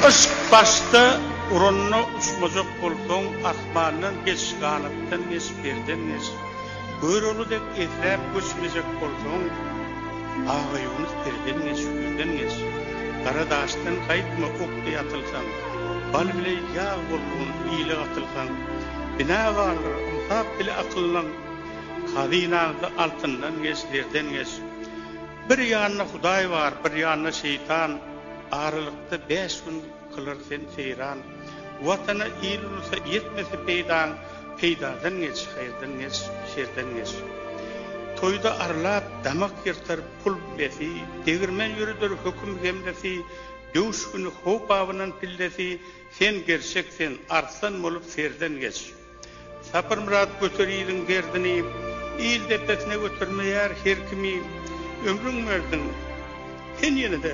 Işk başta uronno uçmazok bolsoň asmandan geçganapdan geçberden geç. Göroludek etrap göçmejek bolsoň ağaýyny berden geç, şürden geç. Kara daşdan gaýtma okdy atylsaň, bal bile ýağ bolgun ýyly atylsaň, bina barlar, umsap bile akyllan, kadinaňda altyndan geçlerden geç. Bir ýanyna Hudaý bar, bir ýanyna şeytan. Aralykda 5 gün kılar sen seyran. Watana ýylsa yetmese peýdadan geç, haýyrdan geç, şerden geç. Toýda arlap damak ýerter pul besi, degirmen ýürüder höküm gemdesi, döwüş güni hop abynyň pillesi, sen gerçek sen arslan bolup serden geç. Sapır murat göterýärdiň derdini, ýyl depesine götermeýär her kimi ömrüň berdin. Sen ýene-de